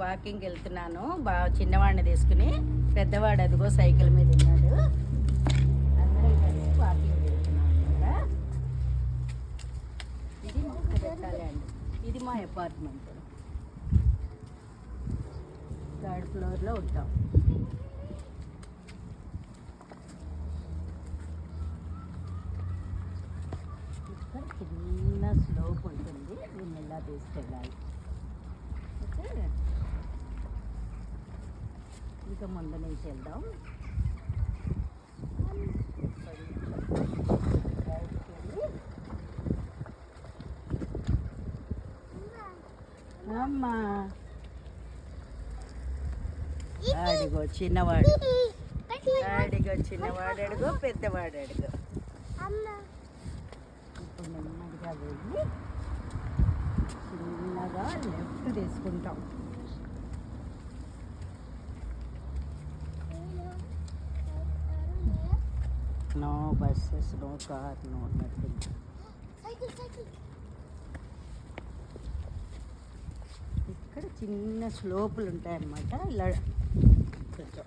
Walking వెళ్తున్నాను. చిన్నవాడిని తీసుకుని, పెద్దవాడు అదిగో సైకిల్ మీద ఉన్నాడు. అందరం కలిసి వాకింగ్ వెళ్తున్నాం అనమాట. ఇది మా ల్యాండ్, ఇది మా అపార్ట్మెంట్. థర్డ్ ఫ్లోర్లో ఉంటాం. ఇక్కడ చిన్న స్లోప్ ఉంటుంది, దీన్ని ఎలా తీసుకెళ్ళాలి. ఓకే, ఇంకా ముందు నుంచి వెళ్దాం. అమ్మా అడిగో చిన్నవాడు, అడిగో చిన్నవాడు, అడుగు పెద్దవాడు, అడుగు. ఇప్పుడు నెమ్మదిగా వెళ్ళి చిన్నగా లెఫ్ట్ తీసుకుంటాం. No buses, no car, no nothing. ఇక్కడ చిన్న స్లోపులు ఉంటాయన్నమాట. ఇలా కొంచెం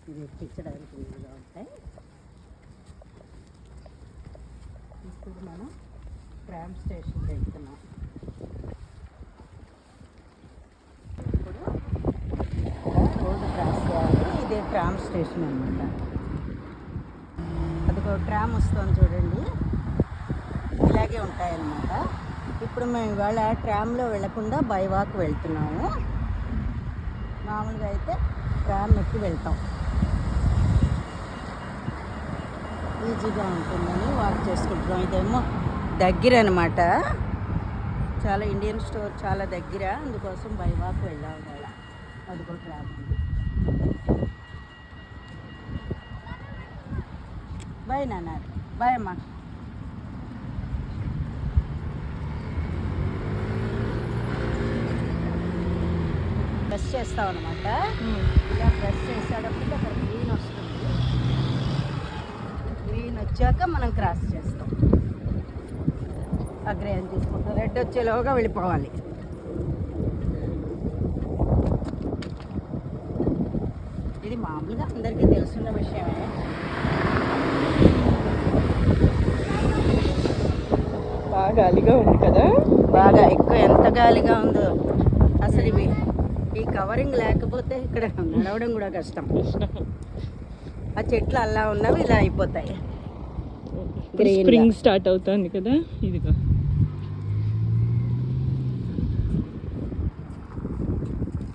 ఇది ఎక్కించడానికి వీలుగా ఉంటాయి. ఇప్పుడు మనం ట్రామ్ స్టేషన్ వెళ్తున్నాం. ఇప్పుడు రోడ్డు క్రాస్ చేయాలి. ఇదే ట్రామ్ స్టేషన్ అన్నమాట. అదిగో ట్రామ్ వస్తుంది చూడండి, ఇలాగే ఉంటాయన్నమాట. ఇప్పుడు మేము ఇవాళ ట్రామ్లో వెళ్ళకుండా బై వాక్ వెళ్తున్నాము. మామూలుగా అయితే ట్రామ్ ఎక్కి వెళ్తాం, ఈజీగా ఉంటుందని వాక్ చేసుకుంటున్నాం. ఇదేమో దగ్గర అనమాట, చాలా ఇండియన్ స్టోర్ చాలా దగ్గర, అందుకోసం బై వాక్ వెళ్ళాం ఇవాళ. అదిగో ట్రామ్. బాయ్ నాన్న, బాయ్ అమ్మా. బ్రష్ చేస్తాం అనమాట. ఇలా బ్రష్ చేసేటప్పుడు అక్కడ గ్రీన్ వస్తుంది. గ్రీన్ వచ్చాక మనం క్రాస్ చేస్తాం. ఆ గ్రీన్ తీసుకుంటాం, రెడ్ వచ్చేలోగా వెళ్ళిపోవాలి. ఇది మామూలుగా అందరికీ తెలుసున్న విషయమే. బాగా గాలిగా ఉంది కదా, బాగా ఎక్కువ, ఎంత గాలిగా ఉందో అసలు. ఇవి ఈ కవరింగ్ లేకపోతే ఇక్కడ నడవడం కూడా కష్టం. ఆ చెట్లు అలా ఉన్నవి ఇలా అయిపోతాయి. స్ప్రింగ్ స్టార్ట్ అవుతుంది కదా. ఇదిగో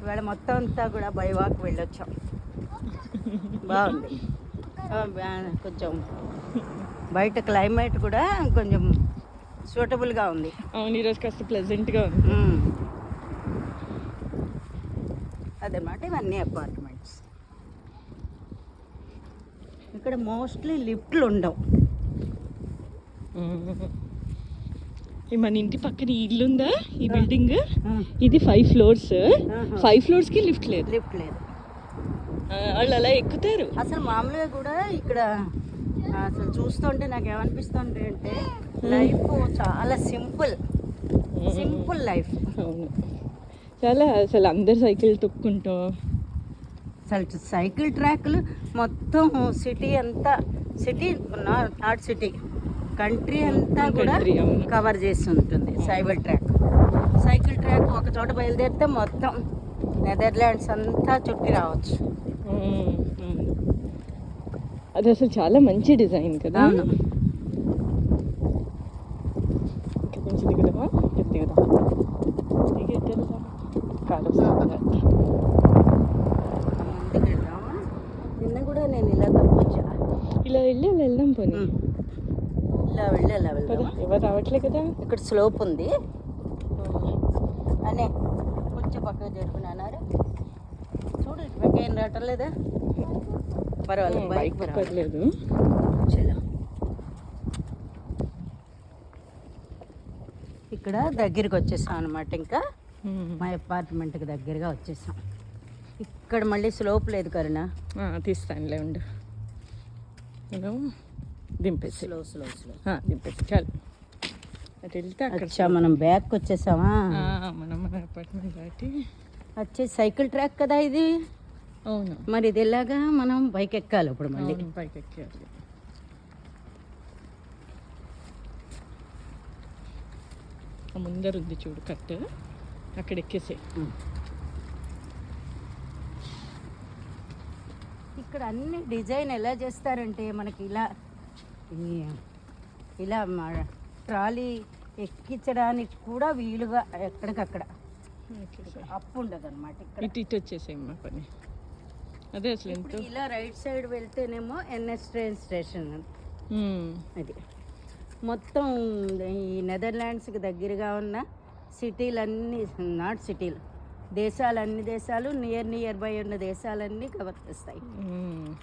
ఇవాళ మొత్తం అంతా కూడా బై వాక్ వెళ్ళొచ్చాం. బాగుంది. కొంచెం బయట క్లైమేట్ కూడా కొంచెం సూటబుల్గా ఉంది. అవును, ఈరోజు కాస్త ప్లెజెంట్గా ఉంది. అదనమాట. ఇవన్నీ అపార్ట్మెంట్స్. ఇక్కడ మోస్ట్లీ లిఫ్ట్లు ఉండవు. మన ఇంటి పక్కన ఇల్లు ఉందా, ఈ బిల్డింగ్, ఇది 5 floors. 5 floors లిఫ్ట్ లేదు. లిఫ్ట్ లేదు. వాళ్ళు అలా ఎక్కుతారు. అసలు మామూలుగా కూడా ఇక్కడ అసలు చూస్తుంటే నాకు ఏమనిపిస్తుంది అంటే లైఫ్ చాలా సింపుల్ లైఫ్. అవును, చాలా. అసలు అందరు సైకిల్ తొక్కుంటాం. అసలు సైకిల్ ట్రాక్లు మొత్తం సిటీ అంతా, సిటీ నాట్ సిటీ, కంట్రీ అంతా కూడా కవర్ చేసి ఉంటుంది సైకిల్ ట్రాక్. ఒక చోట బయలుదేరితే మొత్తం నెదర్లాండ్స్ అంతా చుట్టి రావచ్చు. అది అసలు చాలా మంచి డిజైన్ కదా. అవును. కొంచెం దిగుదామా, నిన్న కూడా నేను ఇలా తప్పొచ్చా, ఇలా వెళ్ళి అలా వెళ్దాం. పోనీ ఇలా వెళ్ళి అలా వెళ్దాం. ఎవరు రావట్లే కదా. ఇక్కడ స్లోప్ ఉంది అనే కొంచెం పక్కకు జరుపుకున్నారు. చూడు, ఇటు పక్క ఏం రావటం లేదా. పర్వాలేదు, బైక్ పర్లేదు. చలో, ఇక్కడ దగ్గరికి వచ్చేసాం అనమాట. ఇంకా మా అపార్ట్మెంట్కి దగ్గరగా వచ్చేసాం. ఇక్కడ మళ్ళీ స్లోప్ లేదు కరుణ. తీస్తానులే, ఉండు. దింపేసి స్లో దింపేసి చాలు. అటు వెళ్తే అక్కడ అచ్చా మనం బ్యాక్ వచ్చేసామా? మనం మన అపార్ట్మెంట్ దాటి వచ్చే సైకిల్ ట్రాక్ కదా ఇది. అవును, మరి ఇది ఎలాగా మనం బైక్ ఎక్కాలి ఇప్పుడు మళ్ళీ. అవును, పైకి ఎక్కాలి. ఆ ముందర ఉంది చూడు కట్, అక్కడ ఎక్కేసే. ఇక్కడ అన్ని డిజైన్ ఎలా చేస్తారంటే మనకి ఇలా ఇలా ట్రాలీ ఎక్కించడానికి కూడా వీలుగా ఎక్కడికక్కడ అప్పు ఉండదు అనమాట. ఇక్కడ ఇటు ఇటు వచ్చేసేమ్మా పని. అదే అసలు ఎంతో ఇలా రైట్ సైడ్ వెళ్తేనేమో ఎన్ఎస్ ట్రైన్ స్టేషన్ అది. మొత్తం ఈ నెదర్లాండ్స్కి దగ్గరగా ఉన్న సిటీలన్నీ, నాట్ సిటీలు, అన్ని దేశాలు నియర్ బై ఉన్న దేశాలన్నీ కవర్ చేస్తాయి.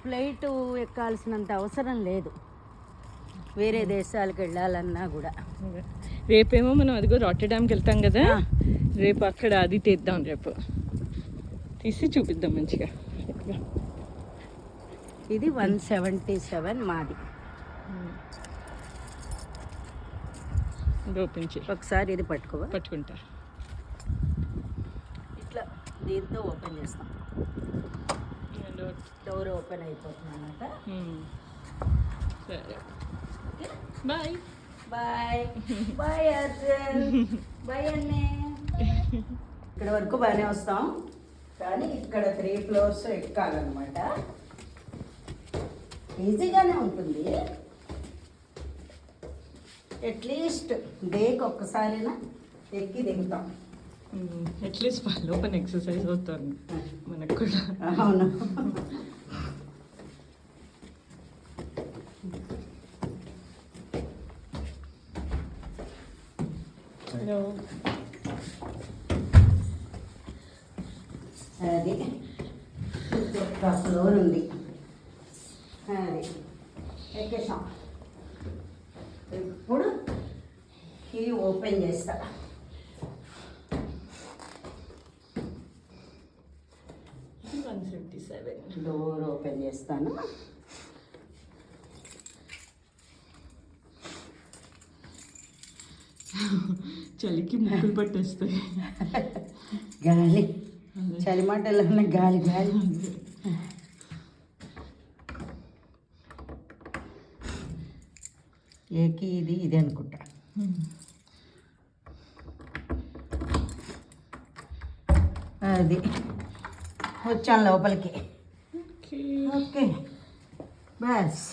ఫ్లైట్ ఎక్కాల్సినంత అవసరం లేదు వేరే దేశాలకు వెళ్ళాలన్నా కూడా. రేపేమో మనం అదిగో రాటర్డామ్కి వెళ్తాం కదా, రేపు అక్కడ అది తీద్దాం. రేపు తీసి చూపిద్దాం మంచిగా. ఇది 177 మాది. ఓపెన్ చేయి ఒకసారి ఇది పట్టుకుంటా. ఇట్లా దీంతో ఓపెన్ చేస్తాం. డోర్ ఓపెన్ అయిపోతుంది అన్నమాట. సరే, bye bye bye Arjun, bye అన్నే. ఇక్కడ వరకు బాగానే వస్తాం, కానీ ఇక్కడ 3 floors ఎక్కాలన్నమాట. ఈజీగానే ఉంటుంది. అట్లీస్ట్ డేకి ఒక్కసారైనా ఎక్కి దిగుతాం. అట్లీస్ట్ లోపల ఎక్సర్సైజ్ అవుతుంది మనకు కూడా. అవును. అది ఇంకొక ఫ్లోర్ ఉంది. అది ఎక్కేసాం. ఇప్పుడు కీ ఓపెన్ చేస్తా. డోర్ ఓపెన్ చేస్తాను. చలికి ముక్కులు పట్టేస్తాయి. గాలి చలిమంటలో ఉన్న గాలి గాలి. ఏకి ఇది అనుకుంటా. అది వచ్చాను లోపలికి. Okay bus.